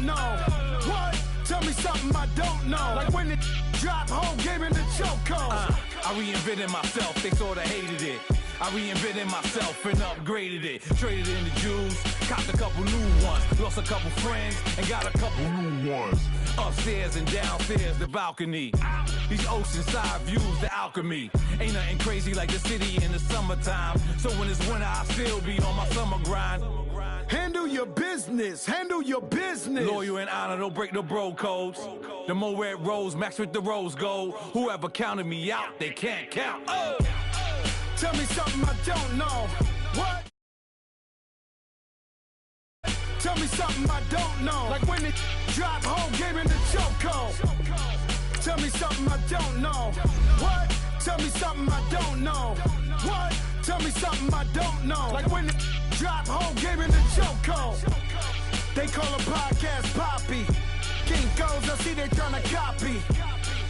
don't know. What? Tell me something I don't know. Like when it drop, whole game in the chokehold. I reinvented myself, they sorta hated it. I reinvented myself and upgraded it. Traded in the Jews, copped a couple new ones. Lost a couple friends and got a couple new ones. Upstairs and downstairs, the balcony. These oceanside views, the alchemy. Ain't nothing crazy like the city in the summertime. So when it's winter, I still be on my summer grind. Handle your business, handle your business. Loyal and honor, don't break the bro codes. The more red rose, max with the rose gold. Whoever counted me out, they can't count. Oh! Tell me something I don't know. What? Tell me something I don't know. Like when it drop, whole game in the chokehold. Tell me something I don't know. What? Tell me something I don't know. What? Tell me something I don't know. Like when it drop, whole game in the chokehold. They call a podcast Poppy. King goes, I see they tryna copy.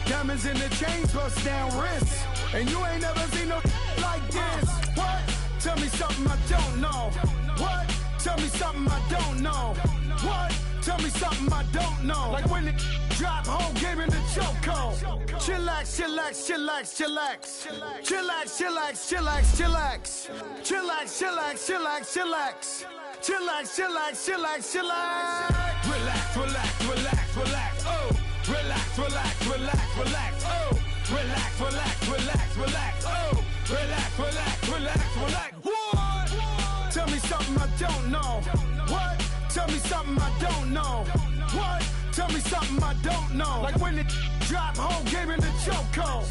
Diamonds in the chains, bust down wrists. And you ain't never seen no like this. What? Tell me something I don't know. What? Tell me something I don't know. What? Tell me something I don't know. Like when it drop, whole game in the chokehold. Chillax, chillax, chillax, chillax. Chillax, chillax, chillax, chillax. Chillax, chillax, chillax, chillax. Chillax, chillax, chillax, chillax. Relax, relax, relax, relax. Oh! Relax, relax, relax, relax. Oh! Relax, relax, relax, relax. Oh! Relax, relax, relax, relax. What? Tell me something I don't know. What? Tell me something I don't know. What? Tell me something I don't know. Like when it drop, whole game in the chokehold.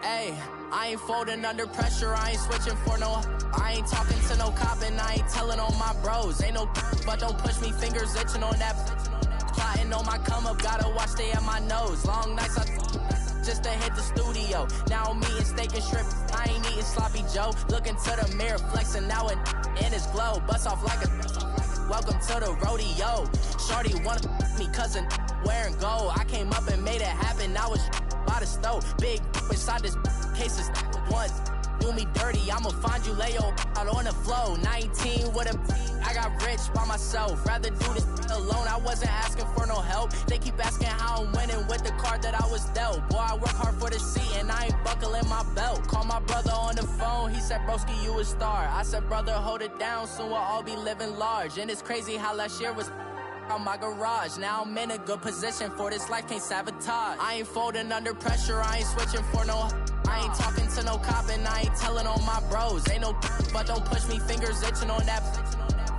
Hey, I ain't folding under pressure, I ain't switching for no. I ain't talking to no cop and I ain't telling on my bros. Ain't no but don't push me, fingers itching on that. Plotting on my come up, gotta watch stay at my nose. Long nights I just to hit the studio. Now I'm eating steak and shrimp, I ain't eating sloppy Joe. Looking to the mirror, flexing now and in his glow. Bust off like a welcome to the rodeo. Shorty wanna me cousin wearing gold. I came up and made it happen, I was by the stove. Big inside this cases once do me dirty, I'ma find you lay your out on the floor. 19 with a I got rich by myself, rather do this alone. I wasn't asking for no help, they keep asking how I'm winning with the card that I was dealt. Boy, I work hard for the seat and I ain't buckling my belt. Call my brother on the phone, he said broski you a star. I said brother hold it down, soon we'll all be living large. And it's crazy how last year was on my garage. Now I'm in a good position for this life, can't sabotage. I ain't folding under pressure, I ain't switching for no. I ain't talking to no cop and I ain't telling on my bros. Ain't no but don't push me, fingers itching on that.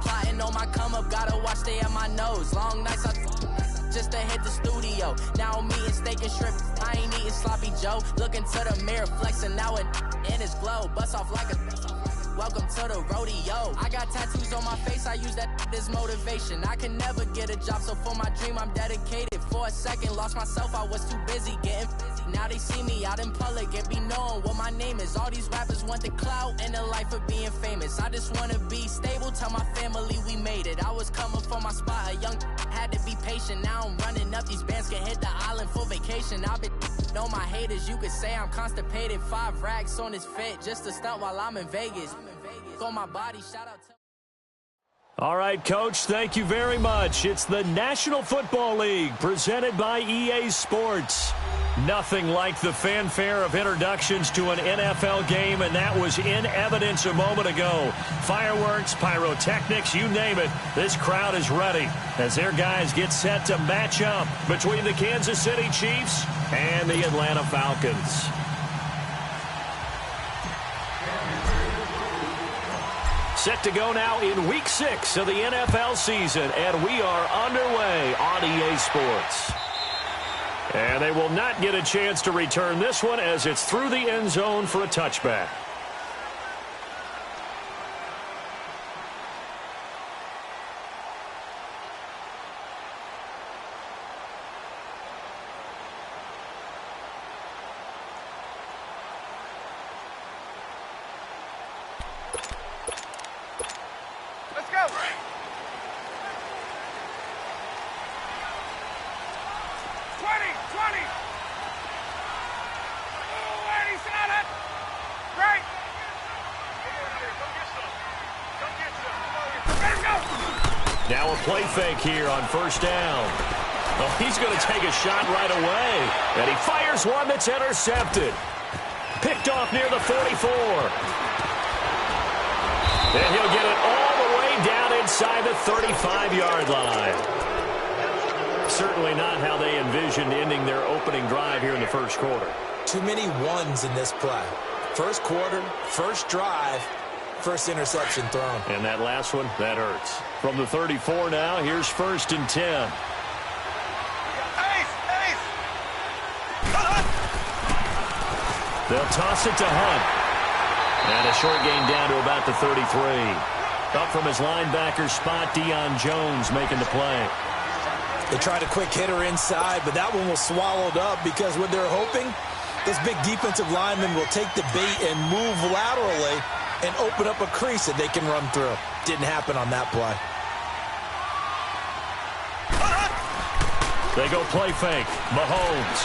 Plotting on my come up, gotta watch stay at my nose. Long nights I just to hit the studio. Now I'm eating steak and shrimp, I ain't eating sloppy Joe. Looking to the mirror, flexing now and in his glow. Bust off like a welcome to the rodeo. I got tattoos on my face, I use that as motivation. I can never get a job, so for my dream I'm dedicated. For a second, lost myself, I was too busy getting busy. Now they see me out in public and be knowing what my name is. All these rappers want the clout and the life of being famous. I just wanna be stable, tell my family we made it. I was coming for my spot, a young had to be patient. Now I'm running up, these bands can hit the island for vacation. I've been know my haters, you could say I'm constipated. 5 racks on his fit, just to stunt while I'm in Vegas. On my body, shout out to all right, Coach, thank you very much. It's the National Football League presented by EA Sports. Nothing like the fanfare of introductions to an NFL game, and that was in evidence a moment ago. Fireworks, pyrotechnics, you name it. This crowd is ready as their guys get set to match up between the Kansas City Chiefs and the Atlanta Falcons. Set to go now in Week 6 of the NFL season, and we are underway on EA Sports. And they will not get a chance to return this one as it's through the end zone for a touchback. let's go. 20. Oh, and he's got it. Great. Let him go. Now a play fake here on first down. Well, he's going to take a shot right away. And he fires one that's intercepted. Picked off near the 44. And he'll get it all the way down inside the 35-yard line. Certainly not how they envisioned ending their opening drive here in the first quarter. Too many ones in this play. First quarter, first drive, first interception thrown. And that last one, that hurts. From the 34 now, here's 1st and 10. They'll toss it to Hunt. And a short gain down to about the 33. Up from his linebacker spot, Deion Jones making the play. They tried a quick hitter inside, but that one was swallowed up because what they're hoping, those big defensive linemen will take the bait and move laterally and open up a crease that they can run through. Didn't happen on that play. They go play fake. Mahomes.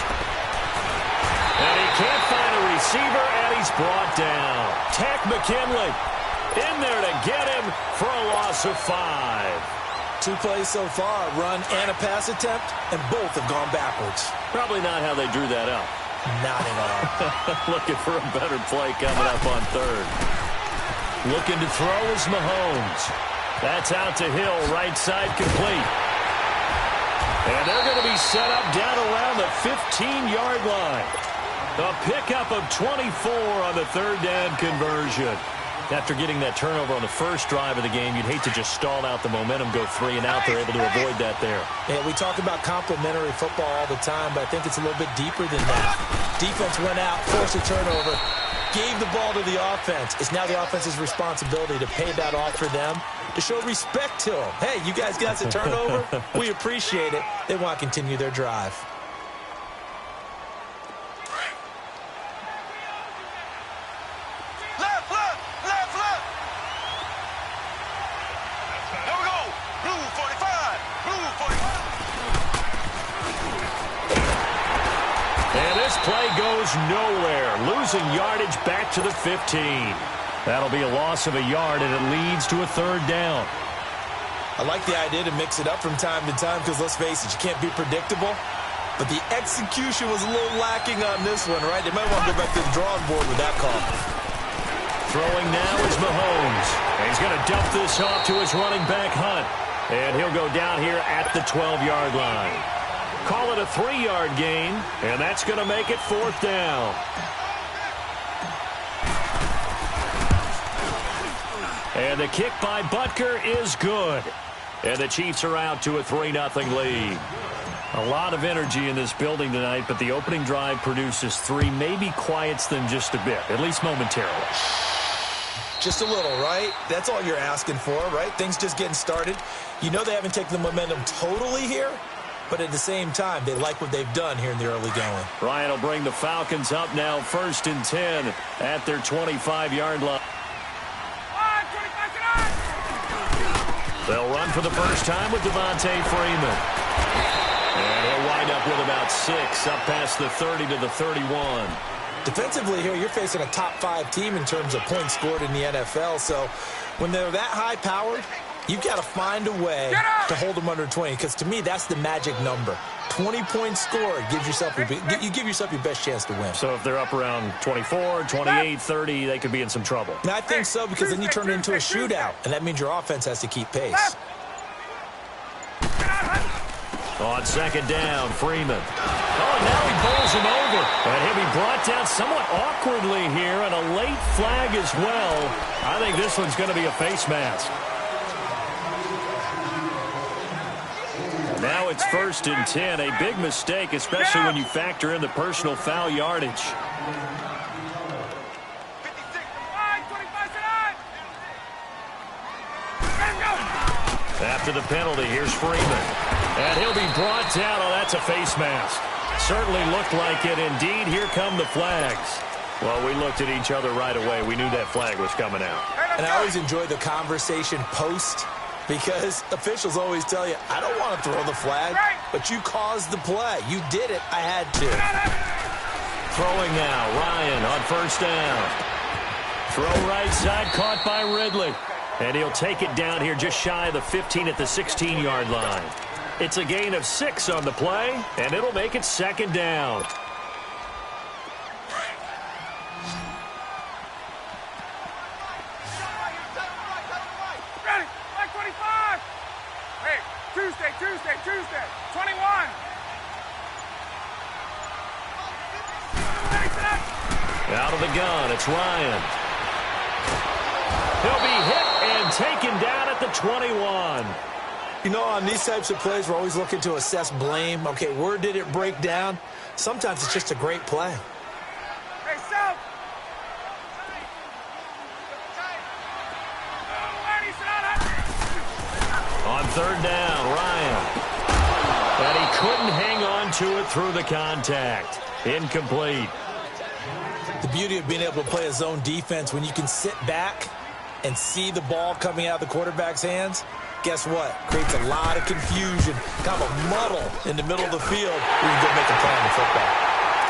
And he can't find a receiver, and he's brought down. Tack McKinley in there to get him for a loss of 5. 2 plays so far, a run and a pass attempt, and both have gone backwards. Probably not how they drew that up. Not at all. Looking for a better play coming up on 3rd. Looking to throw is Mahomes. That's out to Hill, right side complete. And they're going to be set up down around the 15-yard line. A pickup of 24 on the 3rd down conversion. After getting that turnover on the first drive of the game, you'd hate to just stall out the momentum, go 3 and out. They're able to avoid that there. Yeah, we talk about complementary football all the time, but I think it's a little bit deeper than that. Defense went out, forced a turnover, gave the ball to the offense. It's now the offense's responsibility to pay that off for them, to show respect to them. Hey, you guys got the turnover? We appreciate it. They want to continue their drive. Play goes nowhere, losing yardage back to the 15. That'll be a loss of a yard, and it leads to a 3rd down. I like the idea to mix it up from time to time because, let's face it, you can't be predictable. But the execution was a little lacking on this one, right? They might want to go back to the drawing board with that call. Throwing now is Mahomes. And he's going to dump this off to his running back, Hunt. And he'll go down here at the 12-yard line. Call it a 3-yard gain, and that's going to make it 4th down. And the kick by Butker is good. And the Chiefs are out to a 3-0 lead. A lot of energy in this building tonight, but the opening drive produces 3, maybe quiets them just a bit, at least momentarily. Just a little, right? That's all you're asking for, right? Things just getting started. You know they haven't taken the momentum totally here, but at the same time, they like what they've done here in the early going. Ryan will bring the Falcons up now 1st and 10 at their 25-yard line. They'll run for the first time with Devontae Freeman. And he'll wind up with about 6 up past the 30 to the 31. Defensively here, you're facing a top 5 team in terms of points scored in the NFL. So when they're that high-powered, you've got to find a way to hold them under 20, because to me, that's the magic number. 20 points scored gives yourself you give yourself your best chance to win. So if they're up around 24, 28, 30, they could be in some trouble. And I think so, because then you turn it into a shootout, and that means your offense has to keep pace. On 2nd down, Freeman. Oh, and now he bowls him over. And he'll be brought down somewhat awkwardly here, and a late flag as well. I think this one's going to be a face mask. Now it's 1st and 10, a big mistake, especially when you factor in the personal foul yardage. After the penalty, here's Freeman. And he'll be brought down. Oh, that's a face mask. Certainly looked like it. Indeed, here come the flags. Well, we looked at each other right away. We knew that flag was coming out. And I always enjoy the conversation post Because officials always tell you, I don't want to throw the flag, but you caused the play. You did it. I had to. Throwing now, Ryan on first down. Throw right side, caught by Ridley. And he'll take it down here just shy of the 15 at the 16-yard line. It's a gain of 6 on the play, and it'll make it second down. Ready, like 25. Hey, Tuesday, 21. Out of the gun, it's Ryan. He'll be hit and taken down at the 21. You know, on these types of plays, we're always looking to assess blame. Okay, where did it break down? Sometimes it's just a great play. Hey, Self. On third down, Ryan. And he couldn't hang on to it through the contact. Incomplete. The beauty of being able to play a zone defense, when you can sit back and see the ball coming out of the quarterback's hands, guess what? Creates a lot of confusion, kind of a muddle in the middle of the field where you can go make a play on the football.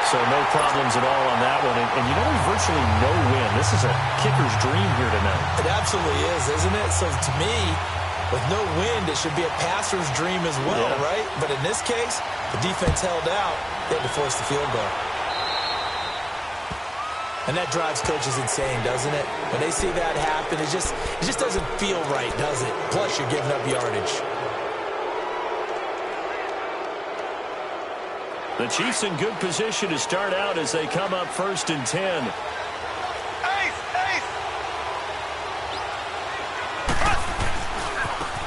So no problems at all on that one. And you know, there's virtually no win. This is a kicker's dream here tonight. It absolutely is, isn't it? So to me, with no wind, it should be a passer's dream as well, right? But in this case, the defense held out. They had to force the field goal. And that drives coaches insane, doesn't it? When they see that happen, it just doesn't feel right, does it? Plus, you're giving up yardage. The Chiefs in good position to start out as they come up 1st and 10.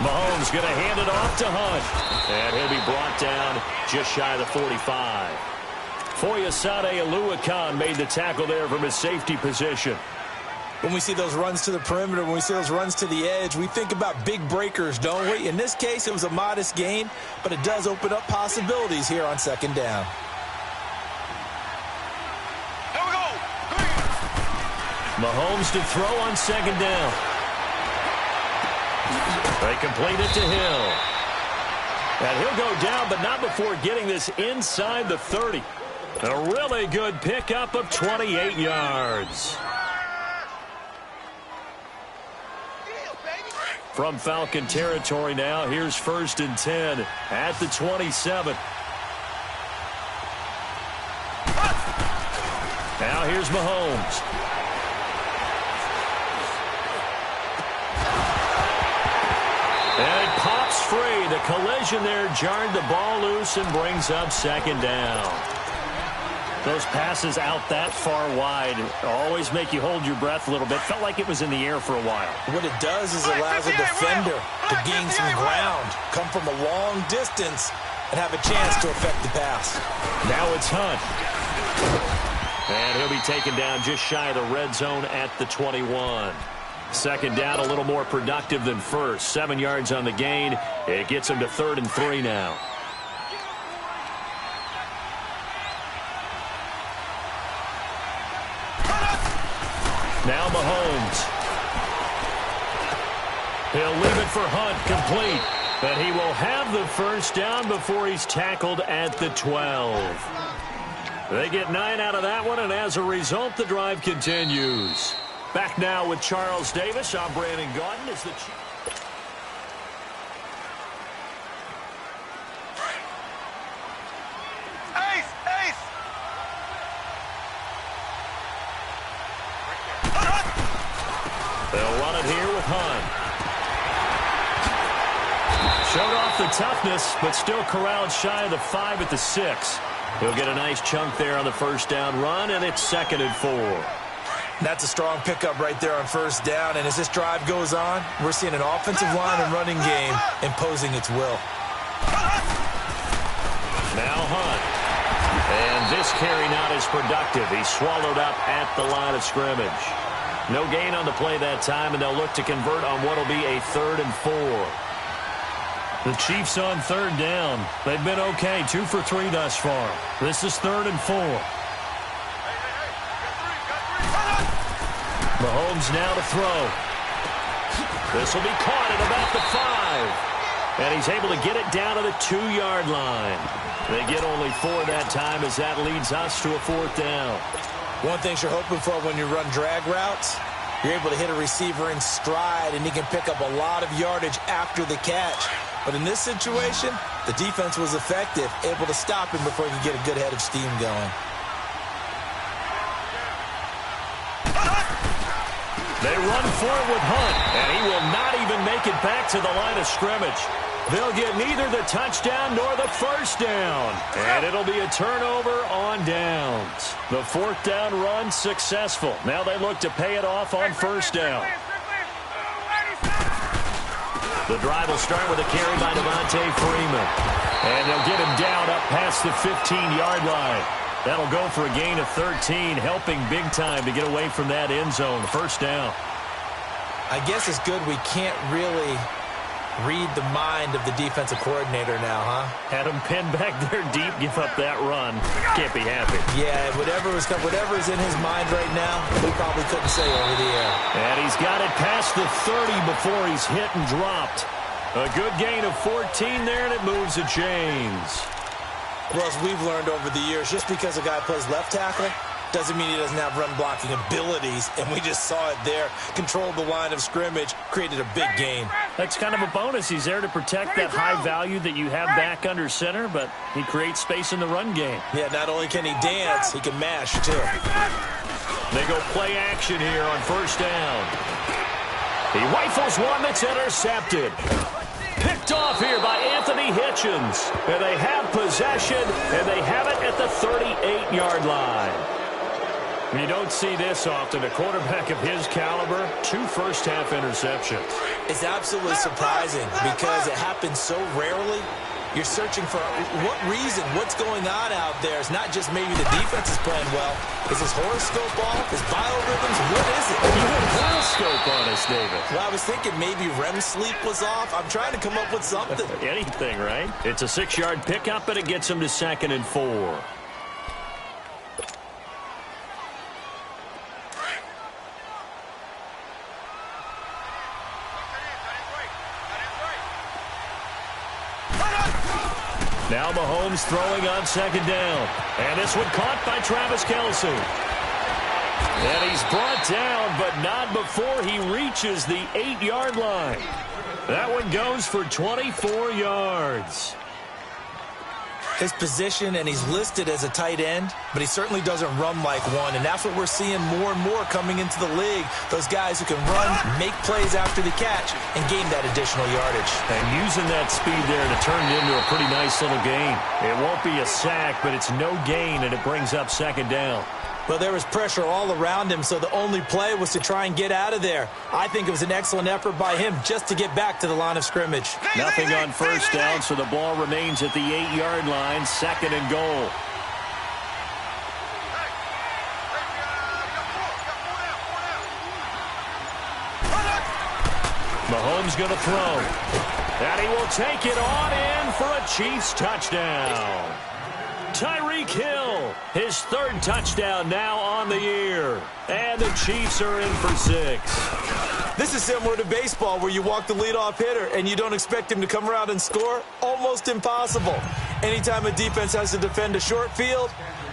Mahomes going to hand it off to Hunt. And he'll be brought down just shy of the 45. Foyesade Oluwakan made the tackle there from his safety position. When we see those runs to the perimeter, when we see those runs to the edge, we think about big breakers, don't we? In this case, it was a modest gain, but it does open up possibilities here on second down. Here we go. Mahomes to throw on second down. They complete it to Hill. And he'll go down, but not before getting this inside the 30. A really good pickup of 28 yards. From Falcon territory now, here's 1st and 10 at the 27. Now here's Mahomes. And it pops free. The collision there jarred the ball loose and brings up second down. Those passes out that far wide always make you hold your breath a little bit. Felt like it was in the air for a while. What it does is it allows a defender to gain some ground, come from a long distance, and have a chance to affect the pass. Now it's Hunt. And he'll be taken down just shy of the red zone at the 21. Second down, a little more productive than first. 7 yards on the gain. It gets him to 3rd and 3 now. Now Mahomes. He'll leave it for Hunt, complete. But he will have the first down before he's tackled at the 12. They get 9 out of that one, and as a result, the drive continues. Back now with Charles Davis. I'm Brandon Gaudin as the Chief. They'll run it here with Hunt. Showed off the toughness, but still corralled shy of the 5 at the 6. He'll get a nice chunk there on the first down run, and it's 2nd and 4. That's a strong pickup right there on first down, and as this drive goes on, we're seeing an offensive line and running game imposing its will. Now Hunt. And this carry not as productive. He's swallowed up at the line of scrimmage. No gain on the play that time, and they'll look to convert on what will be a 3rd and 4. The Chiefs on 3rd down. They've been okay, 2 for 3 thus far. This is 3rd and 4. Mahomes now to throw. This will be caught at about the 5. And he's able to get it down to the 2-yard line. They get only 4 that time as that leads us to a 4th down. One thing you're hoping for when you run drag routes, you're able to hit a receiver in stride, and he can pick up a lot of yardage after the catch. But in this situation, the defense was effective, able to stop him before he could get a good head of steam going. They run for it with Hunt, and he will not even make it back to the line of scrimmage. They'll get neither the touchdown nor the first down, and it'll be a turnover on downs. The 4th down run successful. Now they look to pay it off on 1st down. The drive will start with a carry by Devontae Freeman, and they'll get him down up past the 15-yard line. That'll go for a gain of 13, helping big time to get away from that end zone. 1st down. I guess it's good we can't really read the mind of the defensive coordinator now, huh? Had him pinned back there deep, give up that run. Can't be happy. Yeah, whatever is in his mind right now, we probably couldn't say over the air. And he's got it past the 30 before he's hit and dropped. A good gain of 14 there, and it moves the chains. Well, as we've learned over the years, just because a guy plays left tackle doesn't mean he doesn't have run-blocking abilities, and we just saw it there. Controlled the line of scrimmage, created a big gain. That's kind of a bonus. He's there to protect that high value that you have back under center, but he creates space in the run game. Yeah, not only can he dance, he can mash, too. They go play action here on 1st down. He rifles one that's intercepted. Picked off here by Anthony Hitchens. And they have possession, and they have it at the 38-yard line. You don't see this often. A quarterback of his caliber, 2 first-half interceptions. It's absolutely surprising because it happens so rarely. You're searching for what reason, what's going on out there. It's not just maybe the defense is playing well. Is his horoscope off? His biorhythms? What is it? You had a horoscope on us, David. Well, I was thinking maybe REM sleep was off. I'm trying to come up with something. Anything, right? It's a 6-yard pickup, and it gets him to 2nd and 4. Now Mahomes throwing on 2nd down. And this one caught by Travis Kelce. And he's brought down, but not before he reaches the 8-yard line. That one goes for 24 yards. His position, and he's listed as a tight end, but he certainly doesn't run like one, and that's what we're seeing more and more coming into the league. Those guys who can run, make plays after the catch, and gain that additional yardage. And using that speed there to turn it into a pretty nice little gain. It won't be a sack, but it's no gain, and it brings up 2nd down. Well, there was pressure all around him, so the only play was to try and get out of there. I think it was an excellent effort by him just to get back to the line of scrimmage. Nothing on 1st down, so the ball remains at the 8-yard line, 2nd and goal. Mahomes going to throw. And he will take it on in for a Chiefs touchdown. Tyreek Hill, his 3rd touchdown now on the year. And the Chiefs are in for 6. This is similar to baseball where you walk the leadoff hitter and you don't expect him to come around and score. Almost impossible. Anytime a defense has to defend a short field,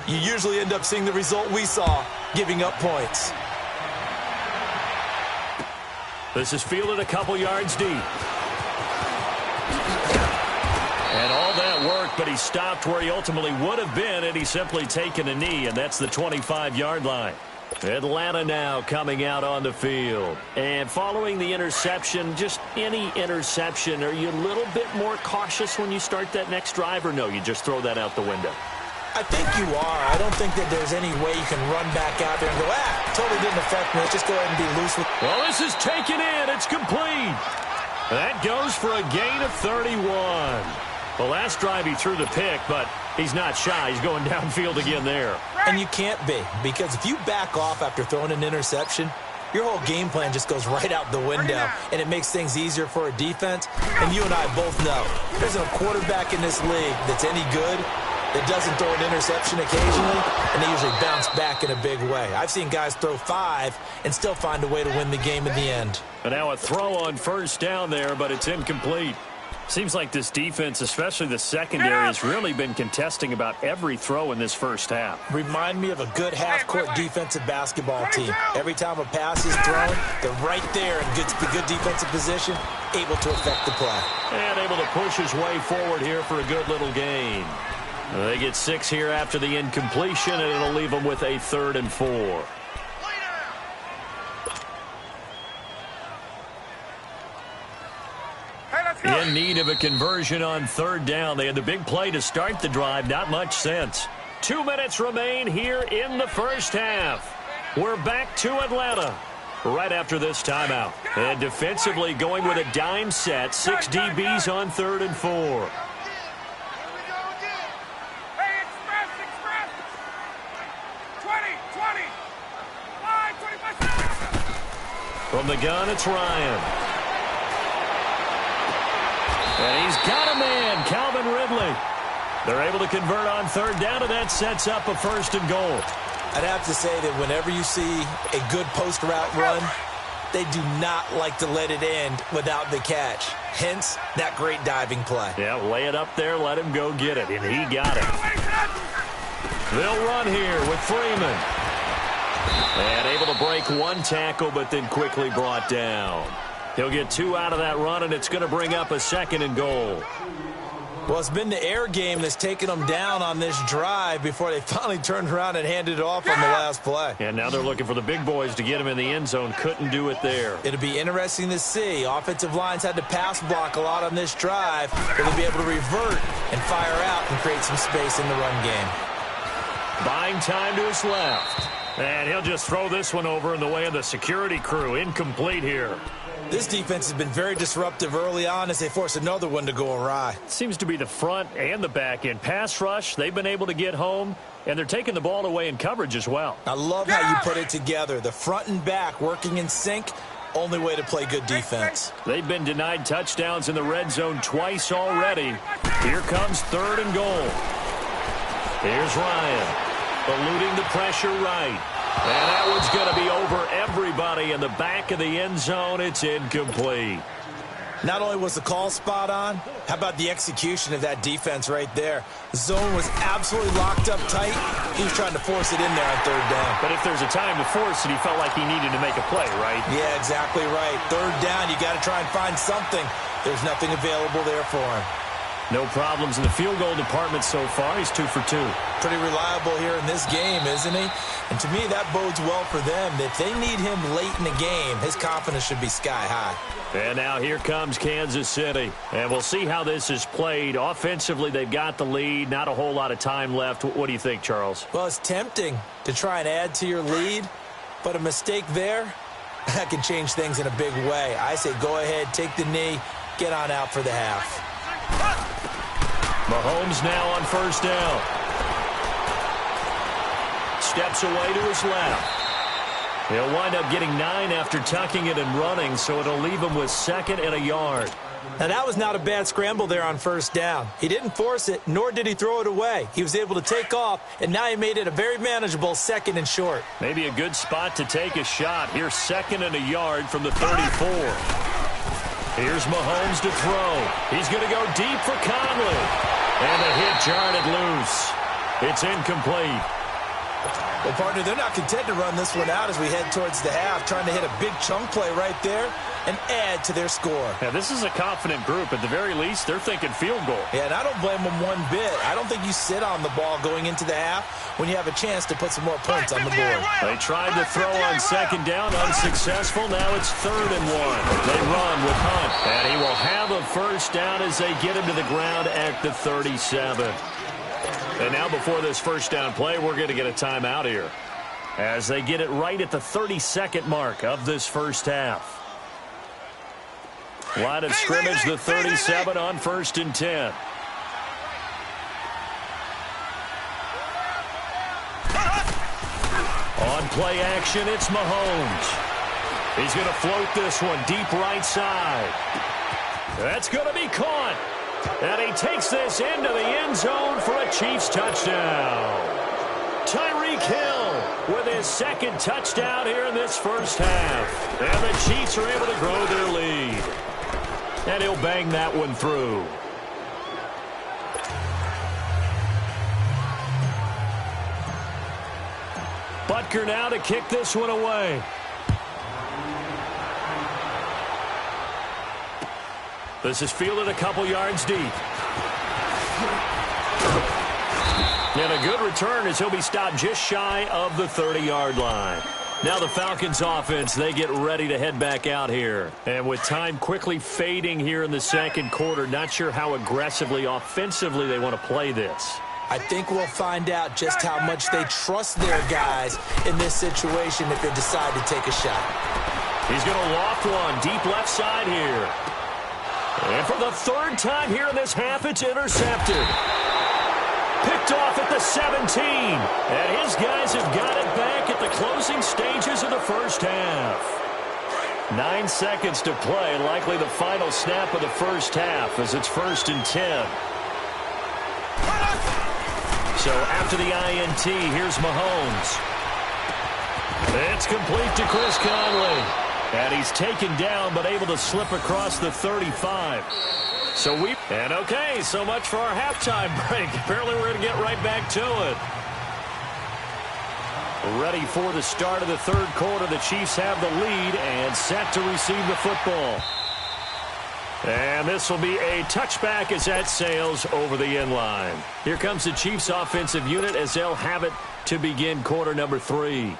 you usually end up seeing the result we saw, giving up points. This is fielded a couple yards deep. And all that work, but he stopped where he ultimately would have been had he simply taken a knee, and that's the 25-yard line. Atlanta now coming out on the field. And following the interception, just any interception, are you a little bit more cautious when you start that next drive, or no, you just throw that out the window? I think you are. I don't think that there's any way you can run back out there and go, totally didn't affect me. Let's just go ahead and be loose with it. Well, this is taken in. It's complete. That goes for a gain of 31. The last drive he threw the pick, but he's not shy. He's going downfield again there. And you can't be, because if you back off after throwing an interception, your whole game plan just goes right out the window, and it makes things easier for a defense. And you and I both know there's a quarterback in this league that's any good that doesn't throw an interception occasionally, and they usually bounce back in a big way. I've seen guys throw 5 and still find a way to win the game in the end. And now a throw on 1st down there, but it's incomplete. Seems like this defense, especially the secondary, has really been contesting about every throw in this first half. Remind me of a good half-court defensive basketball team. Every time a pass is thrown, they're right there in good defensive position, able to affect the play. And able to push his way forward here for a good little gain. They get 6 here after the incompletion, and it'll leave them with a 3rd and 4. In need of a conversion on 3rd down. They had the big play to start the drive. Not much sense. 2 minutes remain here in the first half. We're back to Atlanta right after this timeout. And defensively going with a dime set. 6 DBs on 3rd and 4. From the gun, it's Ryan. And he's got a man, Calvin Ridley. They're able to convert on 3rd down, and that sets up a 1st and goal. I'd have to say that whenever you see a good post route run, they do not like to let it end without the catch. Hence, that great diving play. Yeah, lay it up there, let him go get it, and he got it. They'll run here with Freeman. And able to break 1 tackle, but then quickly brought down. He'll get 2 out of that run, and it's going to bring up a 2nd and goal. Well, it's been the air game that's taken them down on this drive before they finally turned around and handed it off on the last play. And now they're looking for the big boys to get him in the end zone. Couldn't do it there. It'll be interesting to see. Offensive lines had to pass block a lot on this drive. They'll be able to revert and fire out and create some space in the run game. Buying time to his left. And he'll just throw this one over in the way of the security crew. Incomplete here. This defense has been very disruptive early on as they force another one to go awry. Seems to be the front and the back end. Pass rush, they've been able to get home, and they're taking the ball away in coverage as well. I love how you put it together. The front and back working in sync, only way to play good defense. They've been denied touchdowns in the red zone twice already. Here comes 3rd and goal. Here's Ryan. Eluding the pressure right. And that one's going to be over everybody in the back of the end zone. It's incomplete. Not only was the call spot on, how about the execution of that defense right there? The zone was absolutely locked up tight. He was trying to force it in there on 3rd down. But if there's a time to force it, he felt like he needed to make a play, right? Yeah, exactly right. 3rd down, you got to try and find something. There's nothing available there for him. No problems in the field goal department so far. He's 2 for 2. Pretty reliable here in this game, isn't he? And to me, that bodes well for them. If they need him late in the game, his confidence should be sky high. And now here comes Kansas City. And we'll see how this is played. Offensively, they've got the lead. Not a whole lot of time left. What do you think, Charles? Well, it's tempting to try and add to your lead, but a mistake there, that can change things in a big way. I say go ahead, take the knee, get on out for the half. Mahomes now on 1st down. Steps away to his left. He'll wind up getting 9 after tucking it and running, so it'll leave him with 2nd and a yard. Now, that was not a bad scramble there on 1st down. He didn't force it, nor did he throw it away. He was able to take off, and now he made it a very manageable 2nd and short. Maybe a good spot to take a shot. Here's 2nd and a yard from the 34. Here's Mahomes to throw. He's going to go deep for Conley. And the hit jarred it loose. It's incomplete. Well, partner, they're not content to run this one out as we head towards the half, trying to hit a big chunk play right there and add to their score. Now, this is a confident group. At the very least, they're thinking field goal. Yeah, and I don't blame them one bit. I don't think you sit on the ball going into the half when you have a chance to put some more points on the board. They tried to throw on 2nd down, unsuccessful. Now it's 3rd and 1. They run with Hunt, and he will have a 1st down as they get him to the ground at the 37. And now before this 1st down play, we're going to get a timeout here as they get it right at the 32nd mark of this first half. Line of scrimmage, the 37 on 1st and 10. On play action, it's Mahomes. He's going to float this one deep right side. That's going to be caught. And he takes this into the end zone for a Chiefs touchdown. Tyreek Hill with his 2nd touchdown here in this first half. And the Chiefs are able to grow their lead. And he'll bang that one through. Butker now to kick this one away. This is fielded a couple yards deep. And a good return as he'll be stopped just shy of the 30-yard line. Now the Falcons offense, they get ready to head back out here. And with time quickly fading here in the second quarter, not sure how aggressively, offensively they want to play this. I think we'll find out just how much they trust their guys in this situation if they decide to take a shot. He's going to loft one deep left side here. And for the third time here in this half, it's intercepted. Picked off at the 17. And his guys have got it back at the closing stages of the first half. 9 seconds to play, likely the final snap of the first half as it's 1st and 10. So after the INT, here's Mahomes. It's complete to Chris Conley. And he's taken down but able to slip across the 35. And okay, so much for our halftime break. Apparently we're going to get right back to it. Ready for the start of the third quarter. The Chiefs have the lead and set to receive the football. And this will be a touchback as that sails over the end line. Here comes the Chiefs offensive unit as they'll have it to begin quarter number 3.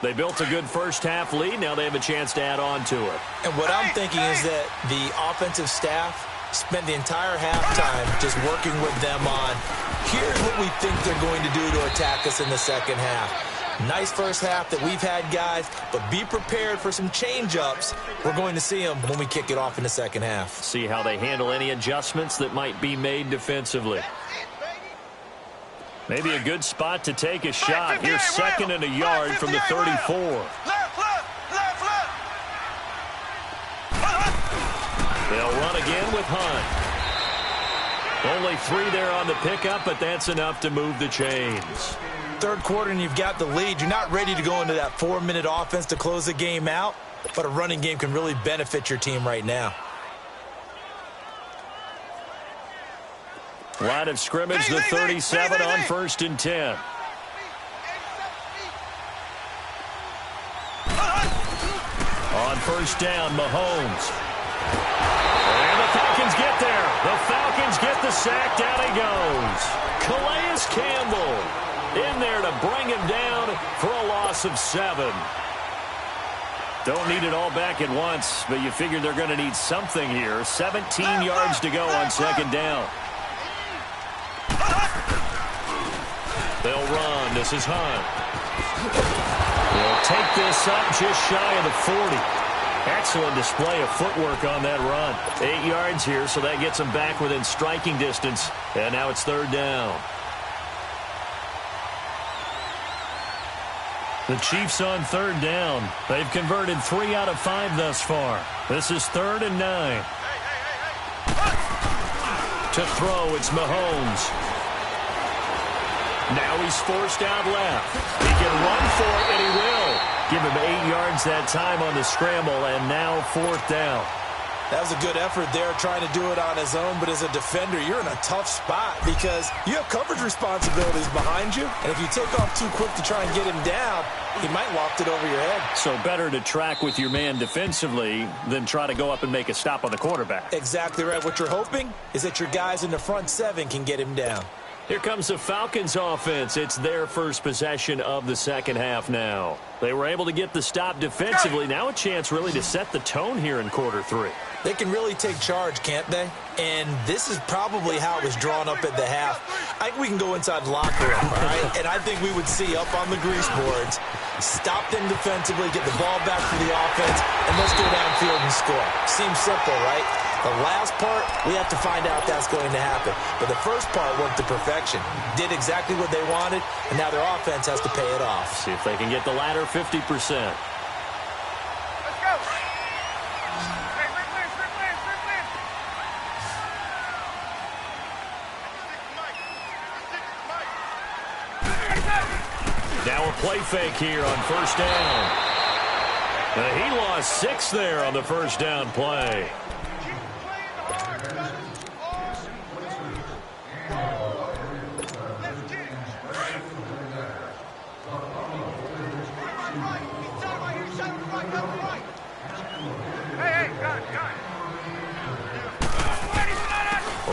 They built a good first half lead. Now they have a chance to add on to it. And what I'm thinking is that the offensive staff spent the entire halftime just working with them on, here's what we think they're going to do to attack us in the second half. Nice first half that we've had, guys, but be prepared for some change-ups. We're going to see them when we kick it off in the second half. See how they handle any adjustments that might be made defensively. Maybe a good spot to take a shot. Here's 2nd and a yard from the 34. They'll run again with Hunt. Only 3 there on the pickup, but that's enough to move the chains. Third quarter and you've got the lead. You're not ready to go into that 4-minute offense to close the game out, but a running game can really benefit your team right now. Line of scrimmage, the 37 on 1st and 10. On 1st down, Mahomes. And the Falcons get there. The Falcons get the sack. Down he goes. Calais Campbell in there to bring him down for a loss of 7. Don't need it all back at once, but you figure they're going to need something here. 17 yards to go on 2nd down. They'll run. This is Hunt. They'll take this up just shy of the 40. Excellent display of footwork on that run. 8 yards here, so that gets them back within striking distance. And now it's 3rd down. The Chiefs on 3rd down. They've converted 3 out of 5 thus far. This is 3rd and 9. To throw, it's Mahomes. Now he's forced out left. He can run for it, and he will. Give him 8 yards that time on the scramble, and now 4th down. That was a good effort there, trying to do it on his own, but as a defender, you're in a tough spot because you have coverage responsibilities behind you, and if you take off too quick to try and get him down, he might loft it over your head. So better to track with your man defensively than try to go up and make a stop on the quarterback. Exactly right. What you're hoping is that your guys in the front 7 can get him down. Here comes the Falcons offense. It's their first possession of the second half now. They were able to get the stop defensively. Now a chance really to set the tone here in quarter 3. They can really take charge, can't they? And this is probably how it was drawn up at the half. I think we can go inside the locker room, all right? And I think we would see up on the grease boards, stop them defensively, get the ball back for the offense, and let's go downfield and score. Seems simple, right? The last part, we have to find out if that's going to happen. But the first part worked to perfection. Did exactly what they wanted, and now their offense has to pay it off. See if they can get the latter 50%. Now a play fake here on 1st down. He lost 6 there on the 1st down play.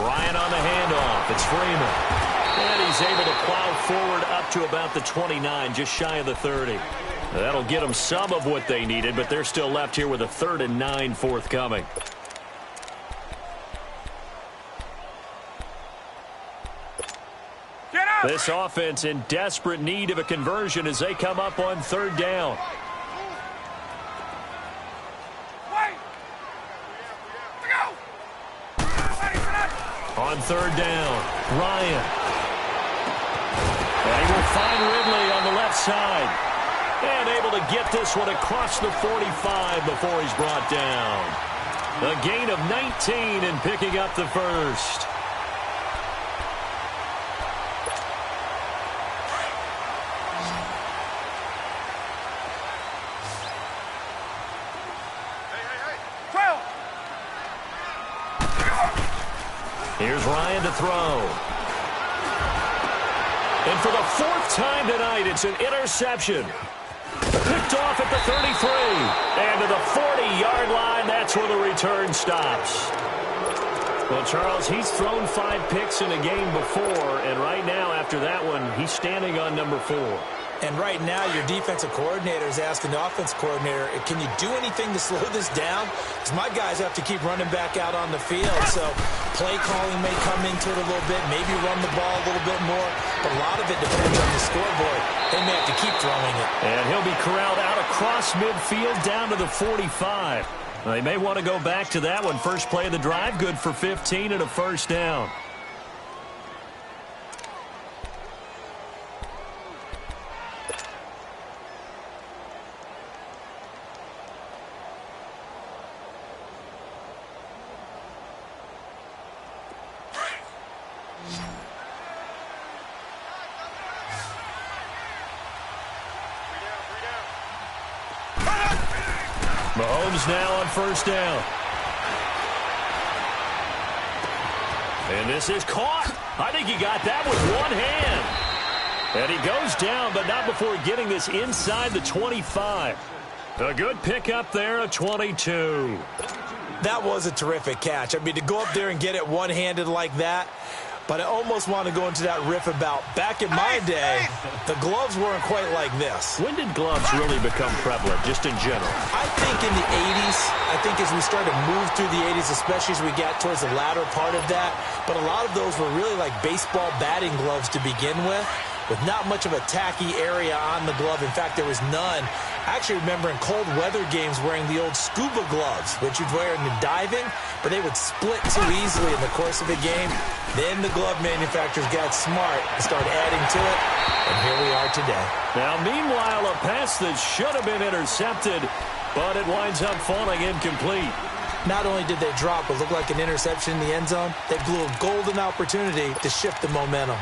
Ryan on the handoff. It's Freeman. And he's able to plow forward up to about the 29, just shy of the 30. That'll get them some of what they needed, but they're still left here with a 3rd and 9 forthcoming. This offense in desperate need of a conversion as they come up on 3rd down. On 3rd down, Ryan. And he will find Ridley on the left side. And able to get this one across the 45 before he's brought down. A gain of 19 and picking up the first. Here's Ryan to throw. And for the 4th time tonight, it's an interception. Picked off at the 33. And to the 40-yard line, that's where the return stops. Well, Charles, he's thrown 5 picks in a game before, and right now, after that one, he's standing on number 4. And right now, your defensive coordinator is asking the offense coordinator, can you do anything to slow this down? Because my guys have to keep running back out on the field. So play calling may come into it a little bit, maybe run the ball a little bit more. But a lot of it depends on the scoreboard. They may have to keep throwing it. And he'll be corralled out across midfield down to the 45. They may want to go back to that one. First play of the drive, good for 15 and a 1st down. Mahomes now on 1st down. And this is caught. I think he got that with one hand. And he goes down, but not before getting this inside the 25. A good pickup there, a 22. That was a terrific catch. I mean, to go up there and get it one-handed like that. But I almost want to go into that riff about back in my day, the gloves weren't quite like this. When did gloves really become prevalent, just in general? I think in the 80s. I think as we started to move through the 80s, especially as we got towards the latter part of that. But a lot of those were really like baseball batting gloves to begin with not much of a tacky area on the glove. In fact, there was none. I actually remember in cold weather games wearing the old scuba gloves, which you'd wear in the diving, but they would split too easily in the course of a game. Then the glove manufacturers got smart and started adding to it, and here we are today. Now, meanwhile, a pass that should have been intercepted, but it winds up falling incomplete. Not only did they drop what looked like an interception in the end zone, they blew a golden opportunity to shift the momentum.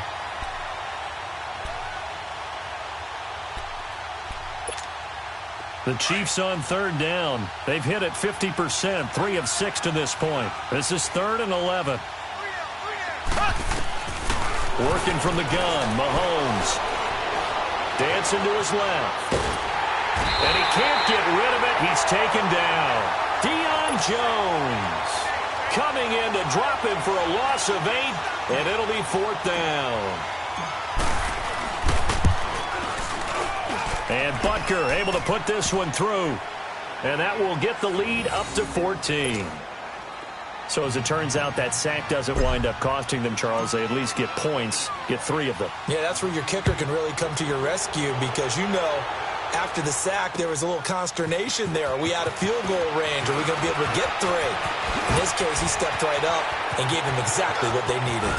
The Chiefs on 3rd down. They've hit it 50%, 3 of 6 to this point. This is 3rd and 11. Working from the gun, Mahomes. Dancing to his left. And he can't get rid of it. He's taken down. Deion Jones coming in to drop him for a loss of 8, and it'll be 4th down. And Butker able to put this one through. And that will get the lead up to 14. So as it turns out, that sack doesn't wind up costing them, Charles. They at least get points, get 3 of them. Yeah, that's where your kicker can really come to your rescue because, you know, after the sack, there was a little consternation there. Are we out of field goal range? Are we going to be able to get 3? In this case, he stepped right up and gave them exactly what they needed.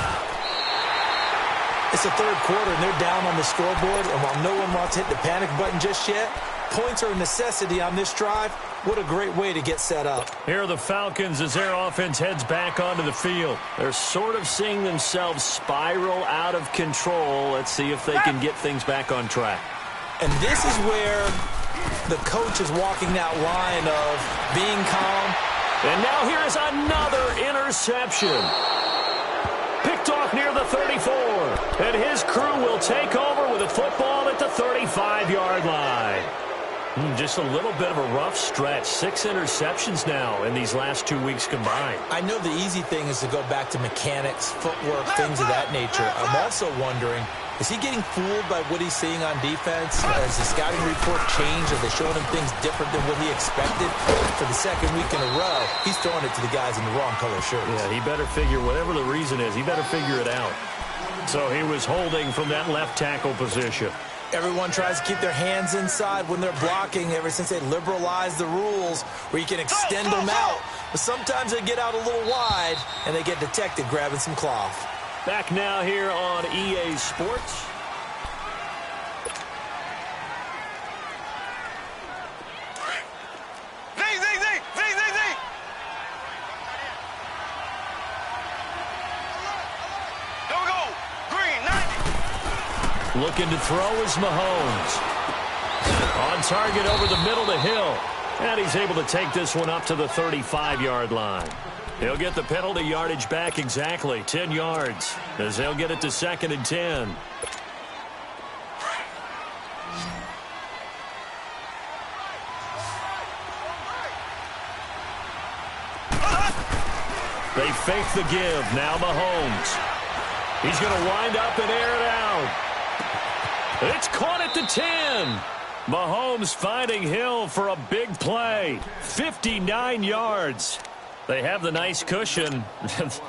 It's the 3rd quarter, and they're down on the scoreboard, and while no one wants to hit the panic button just yet, points are a necessity on this drive. What a great way to get set up. Here are the Falcons as their offense heads back onto the field. They're sort of seeing themselves spiral out of control. Let's see if they can get things back on track. And this is where the coach is walking that line of being calm. And now here is another interception. Picked off near the 34. And his crew will take over with a football at the 35-yard line. Just a little bit of a rough stretch. 6 interceptions now in these last 2 weeks combined. I know the easy thing is to go back to mechanics, footwork, things of that nature. I'm also wondering, is he getting fooled by what he's seeing on defense? Has the scouting report changed? Are they showing him things different than what he expected? For the second week in a row, he's throwing it to the guys in the wrong color shirts. Yeah, he better figure, whatever the reason is, he better figure it out. So he was holding from that left tackle position. Everyone tries to keep their hands inside when they're blocking ever since they liberalized the rules where you can extend them out. But sometimes they get out a little wide and they get detected grabbing some cloth. Back now here on EA Sports. Looking to throw is Mahomes. On target over the middle to Hill. And he's able to take this one up to the 35-yard line. He'll get the penalty yardage back exactly, 10 yards, as they'll get it to 2nd and 10. They fake the give. Now Mahomes. He's going to wind up and air it out. It's caught at the 10. Mahomes finding Hill for a big play. 59 yards. They have the nice cushion.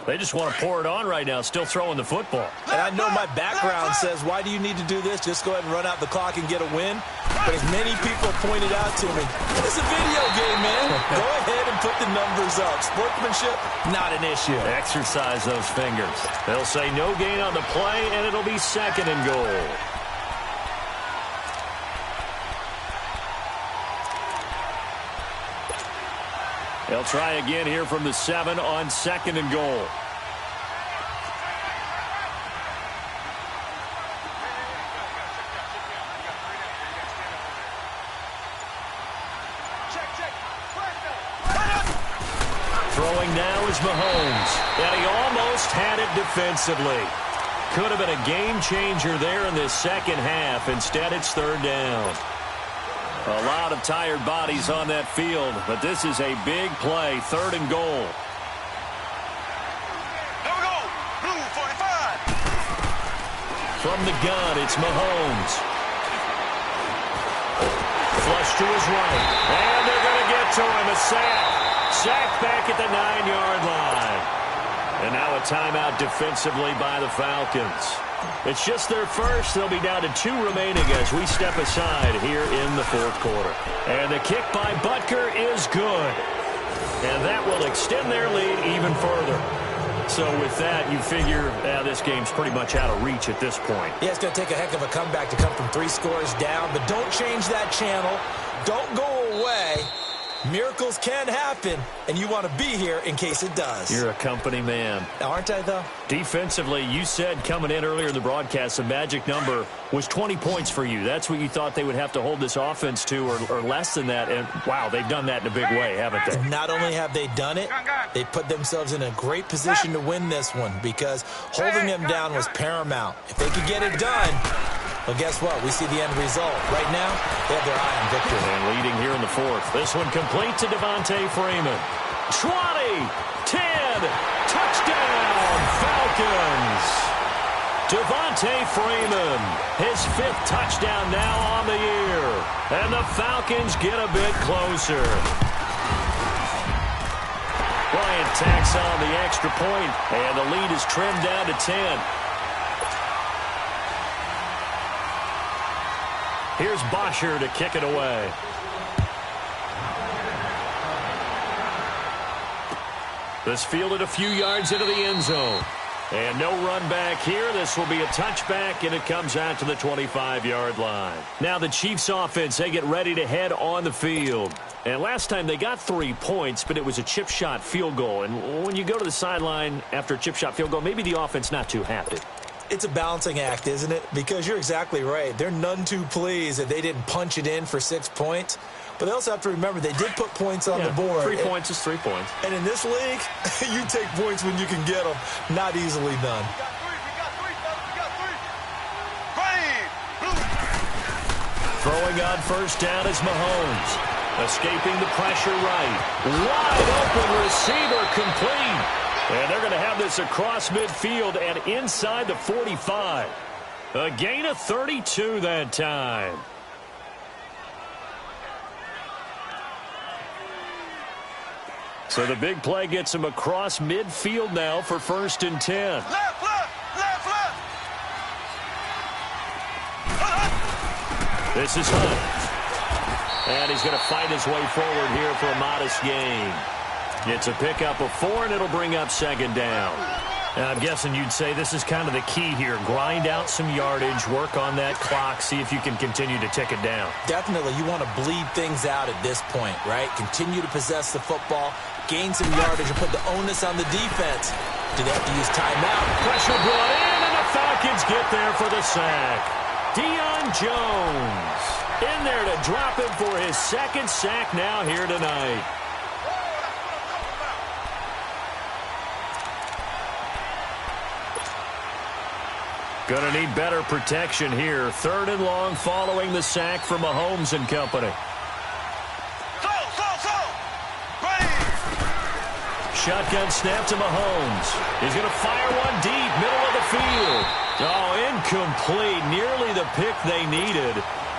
They just want to pour it on right now, still throwing the football. And I know my background says, why do you need to do this? Just go ahead and run out the clock and get a win. But as many people pointed out to me, it's a video game, man. Go ahead and put the numbers up. Sportsmanship, not an issue. Exercise those fingers. They'll say no gain on the play, and it'll be 2nd and goal. They'll try again here from the 7 on 2nd and goal. Throwing now is Mahomes. And he almost had it defensively. Could have been a game changer there in this second half. Instead, it's 3rd down. A lot of tired bodies on that field, but this is a big play, 3rd and goal. Here we go, blue 45. From the gun, it's Mahomes. Flush to his right, and they're going to get to him, a sack. Sack back at the 9-yard line. And now a timeout defensively by the Falcons. It's just their first. They'll be down to 2 remaining as we step aside here in the 4th quarter. And the kick by Butker is good. And that will extend their lead even further. So with that, you figure this game's pretty much out of reach at this point. Yeah, it's going to take a heck of a comeback to come from 3 scores down. But don't change that channel. Don't go away. Miracles can happen, and you want to be here in case it does. You're a company man. Aren't I, though? Defensively, you said coming in earlier in the broadcast, the magic number was 20 points for you. That's what you thought they would have to hold this offense to, or less than that. And, wow, they've done that in a big way, haven't they? Not only have they done it, they put themselves in a great position to win this one because holding them down was paramount. If they could get it done, well, guess what? We see the end result. Right now, they have their eye on victory. And leading here in the 4th. This one complete to Devontae Freeman. 20, 10, touchdown, Falcons. Devontae Freeman, his 5th touchdown now on the year. And the Falcons get a bit closer. Bryant tacks on the extra point, and the lead is trimmed down to 10. Here's Bosher to kick it away. This fielded a few yards into the end zone. And no run back here. This will be a touchback, and it comes out to the 25-yard line. Now the Chiefs offense, they get ready to head on the field. And last time they got 3 points, but it was a chip shot field goal. And when you go to the sideline after a chip shot field goal, maybe the offense not too happy. It's a balancing act, isn't it? Because you're exactly right. They're none too pleased that they didn't punch it in for 6 points. But they also have to remember they did put points on the board. 3 points is 3 points. And in this league, you take points when you can get them. Not easily done. Throwing on first down is Mahomes. Escaping the pressure right. Wide open receiver complete. And they're going to have this across midfield and inside the 45. A gain of 32 that time. So the big play gets him across midfield now for 1st and 10. Left, left, left, left. This is Hunt. And he's going to fight his way forward here for a modest gain. It's a pickup of 4, and it'll bring up 2nd down. And I'm guessing you'd say this is kind of the key here. Grind out some yardage, work on that clock, see if you can continue to tick it down. Definitely, you want to bleed things out at this point, right? Continue to possess the football, gain some yardage, and put the onus on the defense. Do they have to use timeout? Pressure brought in, and the Falcons get there for the sack. Deion Jones in there to drop him for his 2nd sack now here tonight. Gonna need better protection here. 3rd and long following the sack from Mahomes and company. Shotgun snap to Mahomes. He's going to fire one deep, middle of the field. Oh, incomplete. Nearly the pick they needed.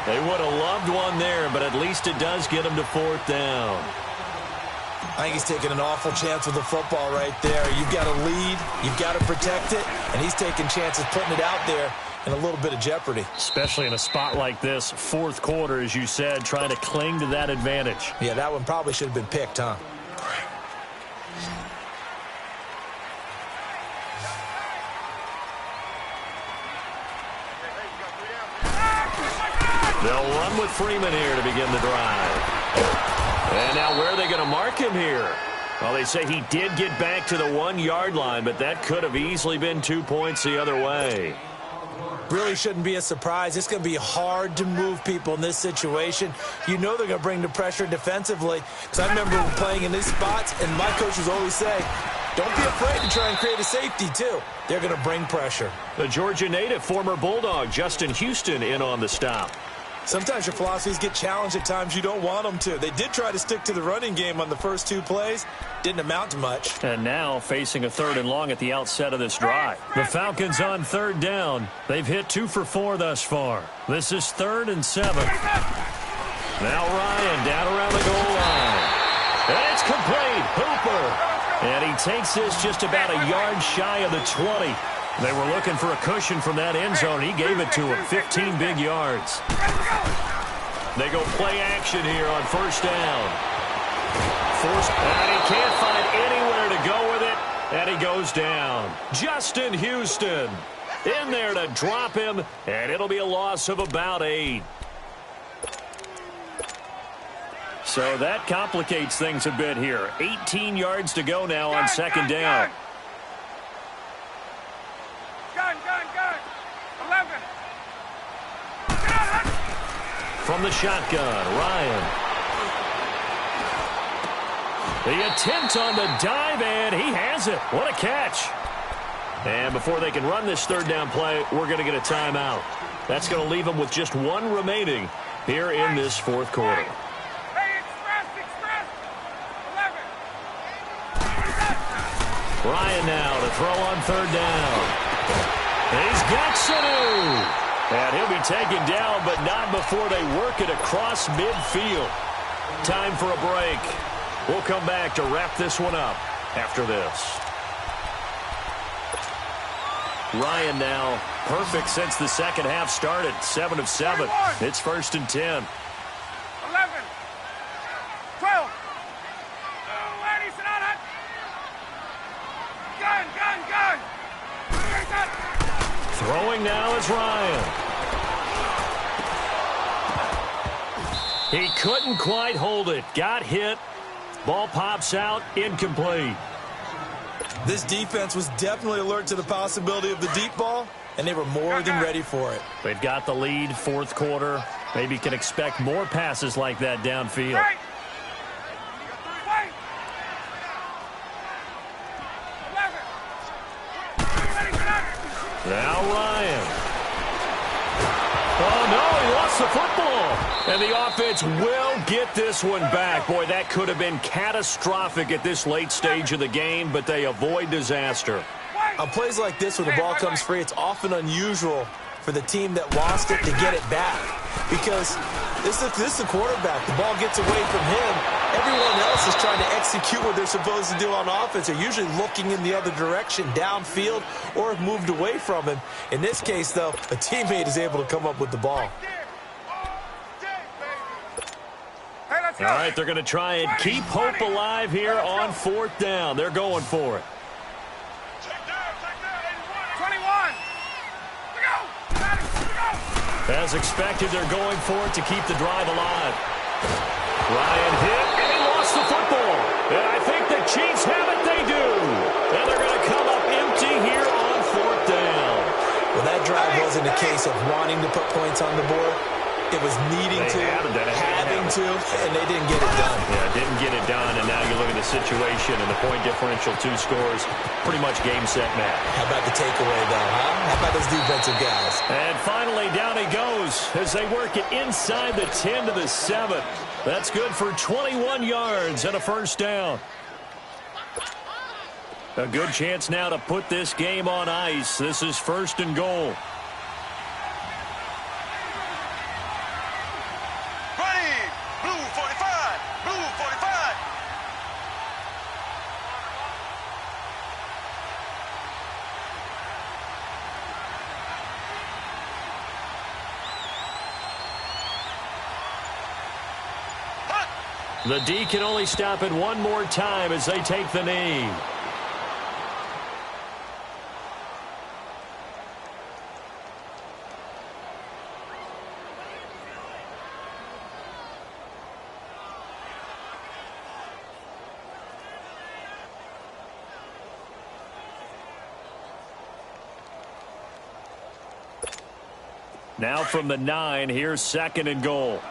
They would have loved one there, but at least it does get them to 4th down. I think he's taking an awful chance with the football right there. You've got to lead, you've got to protect it, and he's taking chances putting it out there in a little bit of jeopardy. Especially in a spot like this, 4th quarter, as you said, trying to cling to that advantage. Yeah, that one probably should have been picked, huh? They'll run with Freeman here to begin the drive. And now where are they going to mark him here? Well, they say he did get back to the 1-yard line, but that could have easily been 2 points the other way. Really shouldn't be a surprise. It's going to be hard to move people in this situation. You know they're going to bring the pressure defensively. Because I remember playing in these spots, and my coaches always say, don't be afraid to try and create a safety, too. They're going to bring pressure. The Georgia native, former Bulldog, Justin Houston, in on the stop. Sometimes your philosophies get challenged at times you don't want them to. They did try to stick to the running game on the first 2 plays. Didn't amount to much. And now facing a 3rd and long at the outset of this drive. The Falcons on 3rd down. They've hit 2 for 4 thus far. This is 3rd and 7. Now Ryan down around the goal line. And it's complete. Hooper. And he takes this just about a yard shy of the 20. They were looking for a cushion from that end zone. He gave it to him. 15 big yards. They go play action here on 1st down. And he can't find anywhere to go with it. And he goes down. Justin Houston in there to drop him. And it'll be a loss of about 8. So that complicates things a bit here. 18 yards to go now on 2nd down. Gun. 11. From the shotgun, Ryan. The attempt on the dive, and he has it. What a catch. And before they can run this 3rd down play, we're going to get a timeout. That's going to leave them with just 1 remaining here in this 4th quarter. Hey, express. 11. Ryan now to throw on 3rd down. He's got Sanu. And he'll be taken down, but not before they work it across midfield. Time for a break. We'll come back to wrap this one up after this. Ryan now perfect since the 2nd half started. 7 of 7. It's 1st and 10. 11. 12. Gun. Throwing now is Ryan. He couldn't quite hold it. Got hit. Ball pops out. Incomplete. This defense was definitely alert to the possibility of the deep ball, and they were more than ready for it. They've got the lead, 4th quarter. Maybe can expect more passes like that downfield. Now Ryan. Oh, no, he lost the football. And the offense will get this one back. Boy, that could have been catastrophic at this late stage of the game, but they avoid disaster. On plays like this, when the ball comes free, it's often unusual for the team that lost it to get it back. Because this is the quarterback. The ball gets away from him. Everyone else is trying to execute what they're supposed to do on offense. They're usually looking in the other direction, downfield, or have moved away from him. In this case, though, a teammate is able to come up with the ball. All right, they're going to try and keep hope alive here on 4th down. They're going for it. 21. As expected, they're going for it to keep the drive alive. Ryan hit, and he lost the football. And I think the Chiefs have it. They do. And they're going to come up empty here on 4th down. Well, that drive wasn't a case of wanting to put points on the board. It was needing to, having to, and they didn't get it done. Yeah, didn't get it done, and now you look at the situation and the point differential, 2 scores, pretty much game, set, match. How about the takeaway, though, huh? How about those defensive guys? And finally, down he goes as they work it inside the 10 to the 7. That's good for 21 yards and a 1st down. A good chance now to put this game on ice. This is 1st and goal. The D can only stop it one more time as they take the knee. Now from the 9, here's 2nd and goal.